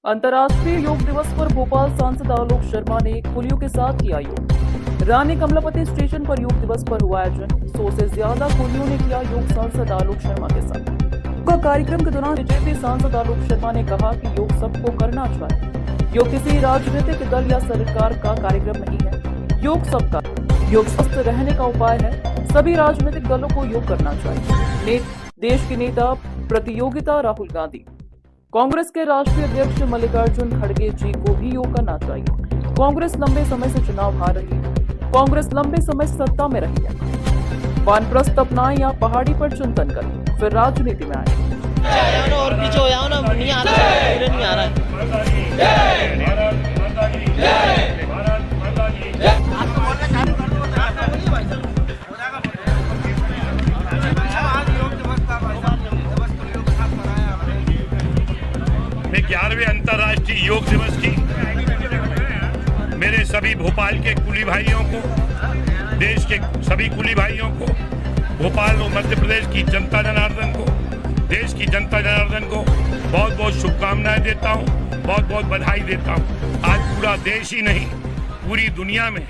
अंतर्राष्ट्रीय योग दिवस पर भोपाल सांसद आलोक शर्मा ने कुलियों के साथ किया योग। रानी कमलापति स्टेशन पर योग दिवस पर हुआ आयोजन। 100 से ज्यादा कुलियों ने किया योग सांसद आलोक शर्मा के साथ। कार्यक्रम के दौरान बीजेपी सांसद आलोक शर्मा ने कहा कि योग सबको करना चाहिए। योग किसी राजनीतिक दल या सरकार का कार्यक्रम नहीं है, योग सबका। योग स्वस्थ रहने का उपाय है। सभी राजनीतिक दलों को योग करना चाहिए। देश के नेता प्रतियोगिता राहुल गांधी, कांग्रेस के राष्ट्रीय अध्यक्ष मल्लिकार्जुन खड़गे जी को भी योग करना चाहिए। कांग्रेस लंबे समय से चुनाव हार रही है। कांग्रेस लंबे समय से सत्ता में रही है। वानप्रस्थ अपनाएं या पहाड़ी पर चिंतन करें, फिर राजनीति में आए। और पीछे हो जाओ ना, नहीं आ रहा है, नहीं आ रहा है। मैं 11वें अंतर्राष्ट्रीय योग दिवस की मेरे सभी भोपाल के कुली भाइयों को, देश के सभी कुली भाइयों को, भोपाल और मध्य प्रदेश की जनता जनार्दन को, देश की जनता जनार्दन को बहुत बहुत शुभकामनाएं देता हूं, बहुत बहुत बधाई देता हूं। आज पूरा देश ही नहीं, पूरी दुनिया में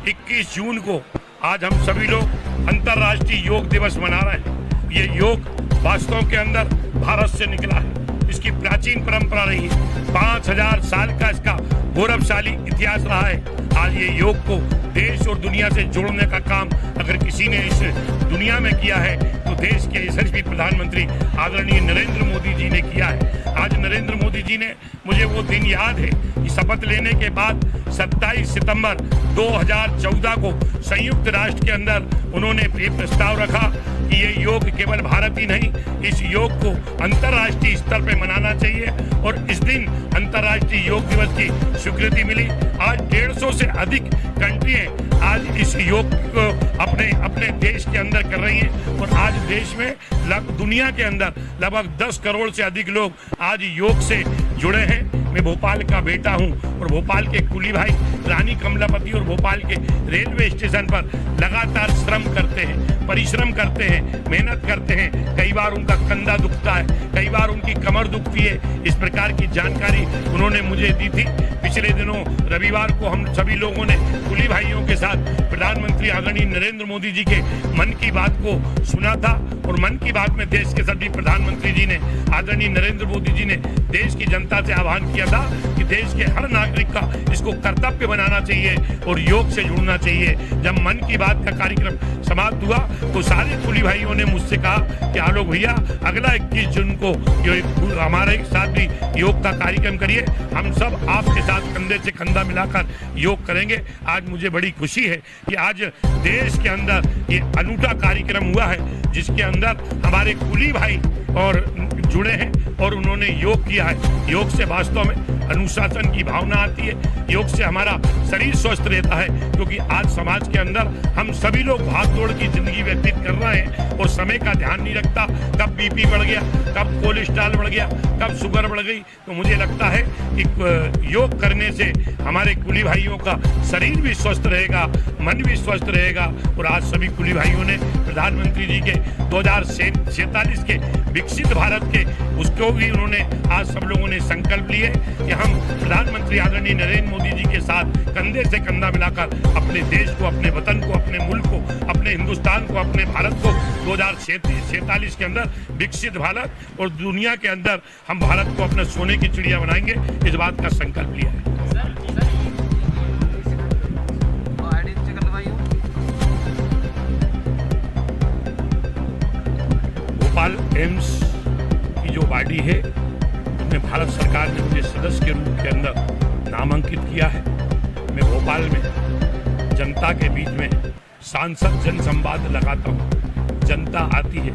21 जून को आज हम सभी लोग अंतर्राष्ट्रीय योग दिवस मना रहे हैं। ये योग वास्तव के अंदर भारत से निकला है। इसकी प्राचीन परंपरा रही है। 5000 साल का इसका गौरवशाली इतिहास रहा है। आज ये योग को देश और दुनिया से जोड़ने का काम अगर किसी ने इस दुनिया में किया है तो देश के यशस्वी प्रधानमंत्री आदरणीय नरेंद्र मोदी जी ने किया है। आज नरेंद्र मोदी जी ने, मुझे वो दिन याद है कि शपथ लेने के बाद 27 सितंबर 2014 को संयुक्त राष्ट्र के अंदर उन्होंने ये प्रस्ताव रखा कि ये योग केवल भारत ही नहीं, इस योग को अंतर्राष्ट्रीय स्तर पे मनाना चाहिए और इस दिन अंतर्राष्ट्रीय योग दिवस की स्वीकृति मिली। आज 150 से अधिक कंट्रियां आज इस योग को अपने अपने देश के अंदर कर रही हैं और आज देश में दुनिया के अंदर लगभग 10 करोड़ से अधिक लोग आज योग से जुड़े हैं। मैं भोपाल का बेटा हूं और भोपाल के कुली भाई रानी कमलापति और भोपाल के रेलवे स्टेशन पर लगातार श्रम करते हैं, परिश्रम करते हैं, मेहनत करते हैं। कई बार उनका कंधा दुखता है, कई बार उनकी कमर दुखती है। इस प्रकार की जानकारी उन्होंने मुझे दी थी। पिछले दिनों रविवार को हम सभी लोगों ने कुली भाइयों के साथ प्रधानमंत्री आदरणीय नरेंद्र मोदी जी के मन की बात को सुना था और मन की बात में देश के सभी प्रधानमंत्री जी ने, आदरणीय नरेंद्र मोदी जी ने देश की जनता से आह्वान किया था कि देश के हर नागरिक का इसको कर्तव्य बनाना चाहिए और योग से जुड़ना चाहिए। जब मन की बात का कार्यक्रम समाप्त हुआ तो सारे कुली भाइयों ने मुझसे कहा कि आलोक भैया अगला 21 जून को हमारे साथ भी योग का कार्यक्रम करिए, हम सब आपके साथ कंधे से कंधा मिलाकर योग करेंगे। आज मुझे बड़ी खुशी है कि आज देश के अंदर ये अनूठा कार्यक्रम हुआ है जिसके अंदर हमारे कुली भाई और जुड़े हैं और उन्होंने योग किया है। योग से वास्तव में अनुशासन की भावना आती है। योग से हमारा शरीर स्वस्थ रहता है क्योंकि आज समाज के अंदर हम सभी लोग भाग दौड़ की जिंदगी व्यतीत कर रहे हैं और समय का ध्यान नहीं रखता। कब बीपी बढ़ गया, कब कोलेस्ट्रॉल बढ़ गया, कब शुगर बढ़ गई। तो मुझे लगता है कि योग करने से हमारे कुली भाइयों का शरीर भी स्वस्थ रहेगा, मन भी स्वस्थ रहेगा। और आज सभी कुली भाइयों ने प्रधानमंत्री जी के 2047 के विकसित भारत के उसको भी उन्होंने आज सब लोगों ने संकल्प लिए कि हम प्रधानमंत्री आदरणीय नरेंद्र मोदी जी के साथ कंधे से कंधा मिलाकर अपने देश को, अपने वतन को, अपने मुल्क को, अपने हिंदुस्तान को, अपने भारत को 2047 के अंदर विकसित भारत और दुनिया के अंदर हम भारत को अपना सोने की चिड़िया बनाएंगे, इस बात का संकल्प लिया है। भोपाल एम्स की जो बॉडी है उसमें भारत सरकार ने मुझे सदस्य के रूप के अंदर नामांकित किया है। मैं भोपाल में जनता के बीच में सांसद जन संवाद लगाता हूँ। जनता आती है,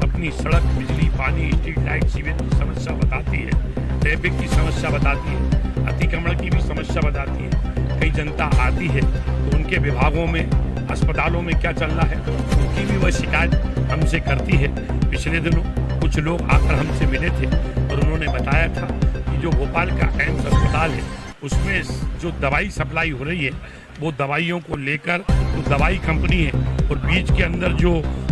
अपनी सड़क, बिजली, पानी, स्ट्रीट लाइट, सीवेज की समस्या बताती है, ट्रैफिक की समस्या बताती है, अतिक्रमण की भी समस्या बताती है। कई जनता आती है तो उनके विभागों में, अस्पतालों में क्या चल रहा है उसकी भी वह शिकायत हमसे करती है। पिछले दिनों कुछ लोग आकर हमसे मिले थे और उन्होंने बताया था कि जो भोपाल का एम्स अस्पताल है उसमें जो दवाई सप्लाई हो रही है वो दवाइयों को लेकर तो दवाई कंपनी है और बीच के अंदर जो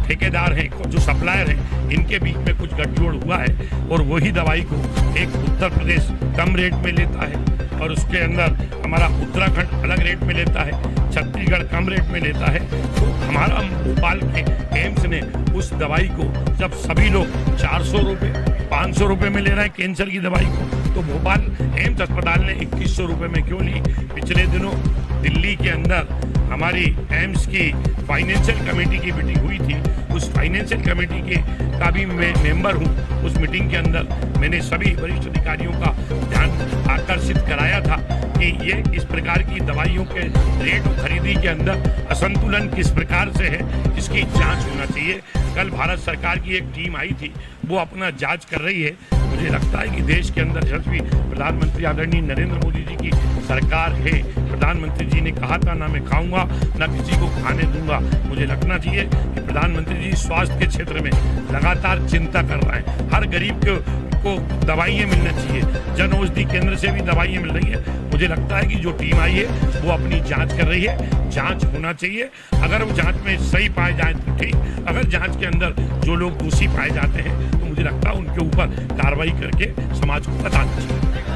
ठेकेदार हैं, जो सप्लायर हैं, इनके बीच में कुछ गठजोड़ हुआ है और वही दवाई को एक उत्तर प्रदेश कम रेट में लेता है और उसके अंदर हमारा उत्तराखंड अलग रेट में लेता है, छत्तीसगढ़ कम रेट में लेता है। तो हमारा भोपाल के एम्स ने उस दवाई को जब सभी लोग 400 रुपये 500 रुपये में ले रहे हैं कैंसर की दवाई को, तो भोपाल एम्स अस्पताल ने 2100 रुपये में क्यों ली। पिछले दिनों दिल्ली के अंदर हमारी एम्स की फाइनेंशियल कमेटी की मीटिंग हुई थी, उस फाइनेंशियल कमेटी के का भी मैं मेंबर हूं। उस मीटिंग के अंदर मैंने सभी वरिष्ठ अधिकारियों का ध्यान आकर्षित कराया था कि ये इस प्रकार की दवाइयों के रेट और खरीदी के अंदर असंतुलन किस प्रकार से है, इसकी जांच होना चाहिए। कल भारत सरकार की एक टीम आई थी, वो अपना जांच कर रही है। मुझे लगता है कि देश के अंदर यशस्वी प्रधानमंत्री आदरणीय नरेंद्र मोदी जी की सरकार है। प्रधानमंत्री जी ने कहा था, ना मैं खाऊंगा ना किसी को खाने दूंगा। मुझे लगना चाहिए कि प्रधानमंत्री जी स्वास्थ्य के क्षेत्र में लगातार चिंता कर रहे हैं। हर गरीब को दवाइयाँ मिलना चाहिए, जन औषधि केंद्र से भी दवाइयाँ मिल रही है। मुझे लगता है कि जो टीम आई है वो अपनी जांच कर रही है, जांच होना चाहिए। अगर वो जांच में सही पाए जाए तो ठीक, अगर जांच के अंदर जो लोग दोषी पाए जाते हैं तो मुझे लगता है उनके ऊपर कार्रवाई करके समाज को बताना चाहिए।